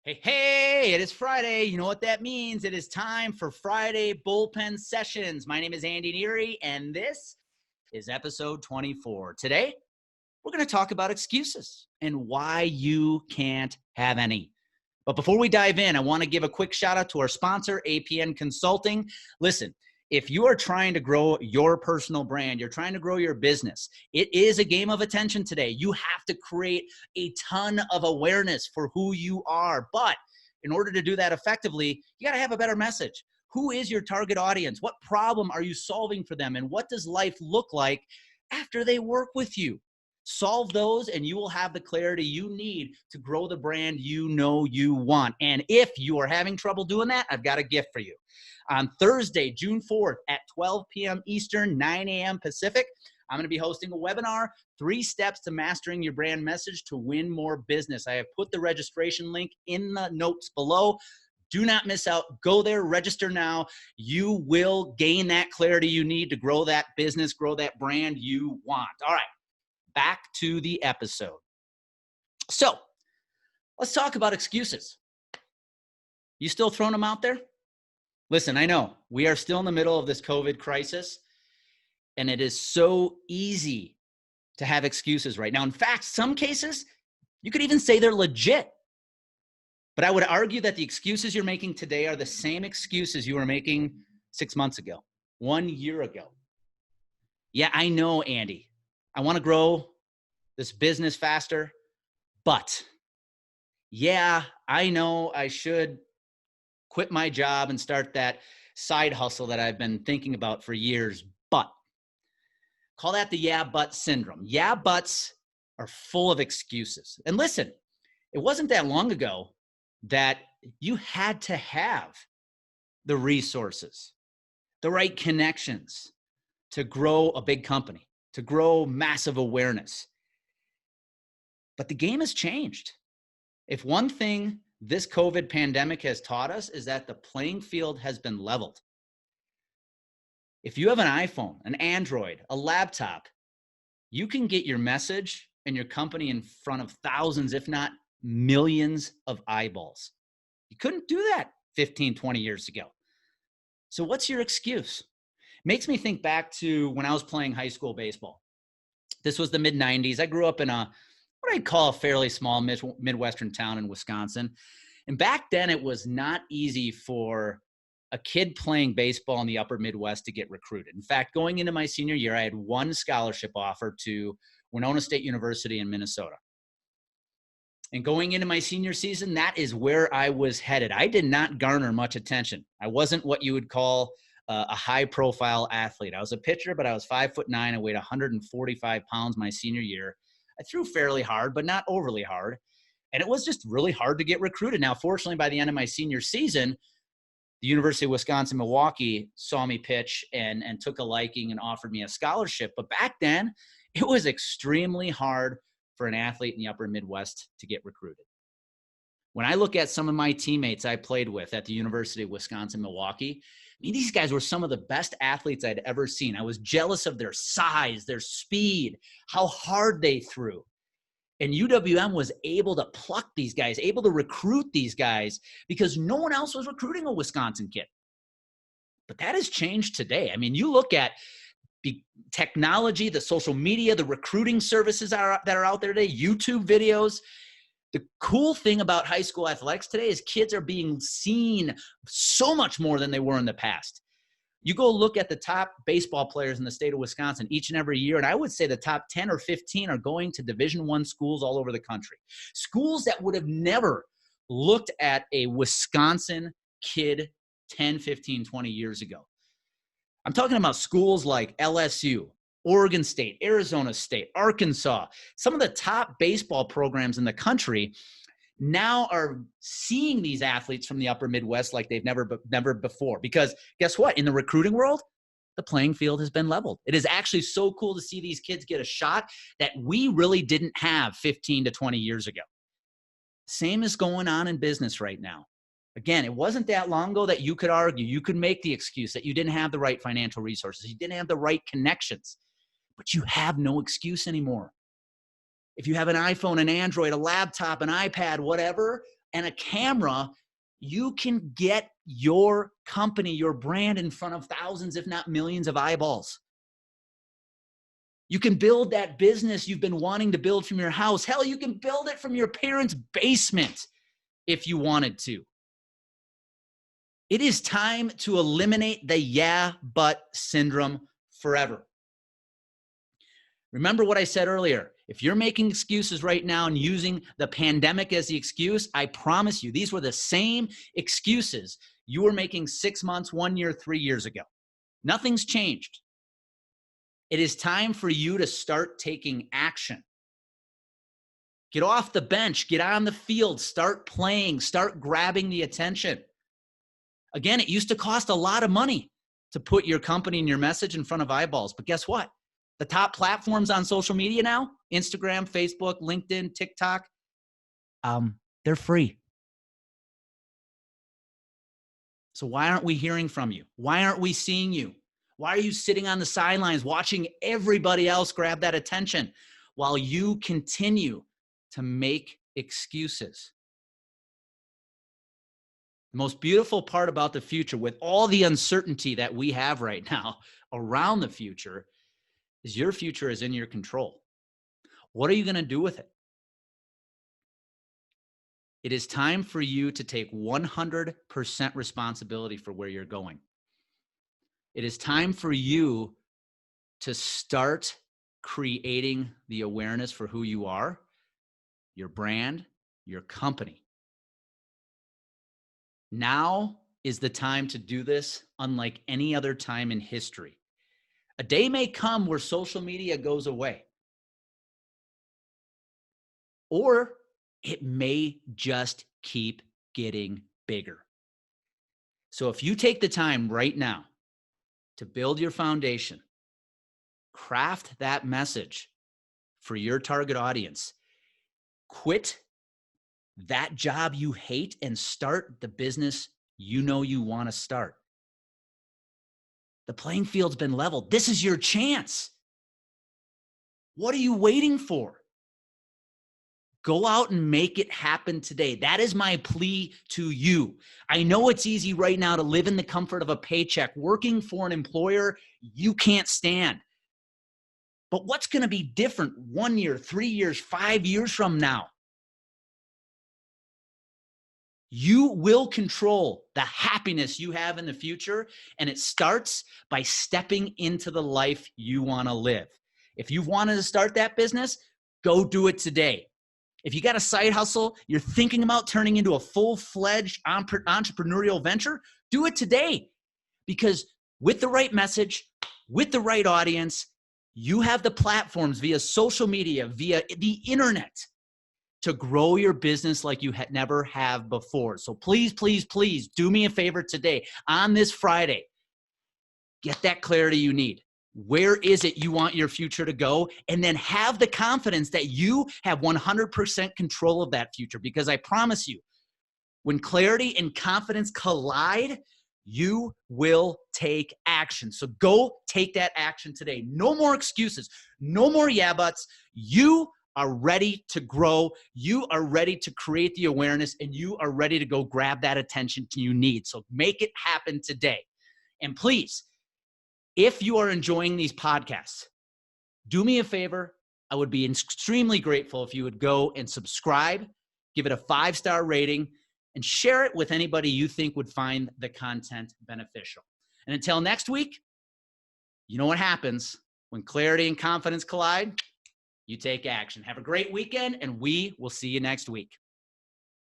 Hey, hey, it is Friday. You know what that means? It is time for Friday Bullpen Sessions. My name is Andy Neary, and this is episode 24. Today, we're going to talk about excuses and why you can't have any. But before we dive in, I want to give a quick shout out to our sponsor, APN Consulting. Listen, if you are trying to grow your personal brand, you're trying to grow your business, it is a game of attention today. You have to create a ton of awareness for who you are. But in order to do that effectively, you got to have a better message. Who is your target audience? What problem are you solving for them? And what does life look like after they work with you? Solve those and you will have the clarity you need to grow the brand you know you want. And if you are having trouble doing that, I've got a gift for you. On Thursday, June 4th at 12 p.m. Eastern, 9 a.m. Pacific, I'm going to be hosting a webinar, 3 Steps to Mastering Your Brand Message to Win More Business. I have put the registration link in the notes below. Do not miss out. Go there, register now. You will gain that clarity you need to grow that business, grow that brand you want. All right. Back to the episode. So let's talk about excuses. You still throwing them out there? Listen, I know we are still in the middle of this COVID crisis, and it is so easy to have excuses right now. In fact, some cases, you could even say they're legit. But I would argue that the excuses you're making today are the same excuses you were making 6 months ago, 1 year ago. Yeah, I know, Andy. I want to grow this business faster, but yeah, I know I should quit my job and start that side hustle that I've been thinking about for years, but call that the yeah, but syndrome. Yeah, buts are full of excuses. And listen, it wasn't that long ago that you had to have the resources, the right connections to grow a big company, to grow massive awareness. But the game has changed. If one thing this COVID pandemic has taught us is that the playing field has been leveled. If you have an iPhone, an Android, a laptop, you can get your message and your company in front of thousands, if not millions of eyeballs. You couldn't do that 15, 20 years ago. So what's your excuse? Makes me think back to when I was playing high school baseball. This was the mid-90s. I grew up in what I'd call a fairly small Midwestern town in Wisconsin. And back then, it was not easy for a kid playing baseball in the upper Midwest to get recruited. In fact, going into my senior year, I had one scholarship offer to Winona State University in Minnesota. And going into my senior season, that is where I was headed. I did not garner much attention. I wasn't what you would call a high-profile athlete. I was a pitcher, but I was 5'9". I weighed 145 pounds my senior year. I threw fairly hard, but not overly hard. And it was just really hard to get recruited. Now, fortunately, by the end of my senior season, the University of Wisconsin-Milwaukee saw me pitch and took a liking and offered me a scholarship. But back then, it was extremely hard for an athlete in the upper Midwest to get recruited. When I look at some of my teammates I played with at the University of Wisconsin-Milwaukee, I mean, these guys were some of the best athletes I'd ever seen. I was jealous of their size, their speed, how hard they threw. And UWM was able to pluck these guys, able to recruit these guys because no one else was recruiting a Wisconsin kid. But that has changed today. I mean, you look at the technology, the social media, the recruiting services that are out there today, YouTube videos. The cool thing about high school athletics today is kids are being seen so much more than they were in the past. You go look at the top baseball players in the state of Wisconsin each and every year, and I would say the top 10 or 15 are going to Division I schools all over the country. Schools that would have never looked at a Wisconsin kid 10, 15, 20 years ago. I'm talking about schools like LSU, Oregon State, Arizona State, Arkansas. Some of the top baseball programs in the country now are seeing these athletes from the upper Midwest like they've never before. Because guess what? In the recruiting world, the playing field has been leveled. It is actually so cool to see these kids get a shot that we really didn't have 15 to 20 years ago. Same is going on in business right now. Again, it wasn't that long ago that you could argue, you could make the excuse that you didn't have the right financial resources, you didn't have the right connections, but you have no excuse anymore. If you have an iPhone, an Android, a laptop, an iPad, whatever, and a camera, you can get your company, your brand in front of thousands, if not millions of eyeballs. You can build that business you've been wanting to build from your house. Hell, you can build it from your parents' basement if you wanted to. It is time to eliminate the yeah, but syndrome forever. Remember what I said earlier. If you're making excuses right now and using the pandemic as the excuse, I promise you, these were the same excuses you were making 6 months, 1 year, 3 years ago. Nothing's changed. It is time for you to start taking action. Get off the bench, get on the field, start playing, start grabbing the attention. Again, it used to cost a lot of money to put your company and your message in front of eyeballs. But guess what? The top platforms on social media now, Instagram, Facebook, LinkedIn, TikTok, they're free. So why aren't we hearing from you? Why aren't we seeing you? Why are you sitting on the sidelines watching everybody else grab that attention while you continue to make excuses? The most beautiful part about the future, with all the uncertainty that we have right now around the future, is your future is in your control. What are you going to do with it? It is time for you to take 100% responsibility for where you're going. It is time for you to start creating the awareness for who you are, your brand, your company. Now is the time to do this unlike any other time in history. A day may come where social media goes away, or it may just keep getting bigger. So if you take the time right now to build your foundation, craft that message for your target audience, quit that job you hate and start the business you know you want to start. The playing field's been leveled. This is your chance. What are you waiting for? Go out and make it happen today. That is my plea to you. I know it's easy right now to live in the comfort of a paycheck, working for an employer you can't stand. But what's going to be different 1 year, 3 years, 5 years from now? You will control the happiness you have in the future, and it starts by stepping into the life you want to live. If you've wanted to start that business, go do it today. If you got a side hustle you're thinking about turning into a full-fledged entrepreneurial venture, do it today. Because with the right message, with the right audience, you have the platforms via social media, via the internet, to grow your business like you never have before. So please, please, please do me a favor today on this Friday. Get that clarity you need. Where is it you want your future to go? And then have the confidence that you have 100% control of that future. Because I promise you, when clarity and confidence collide, you will take action. So go take that action today. No more excuses. No more yeah buts. You are ready to grow. You are ready to create the awareness, and you are ready to go grab that attention you need. So make it happen today. And please, if you are enjoying these podcasts, do me a favor. I would be extremely grateful if you would go and subscribe, give it a 5-star rating, and share it with anybody you think would find the content beneficial. And until next week, you know what happens when clarity and confidence collide? You take action. Have a great weekend, and we will see you next week.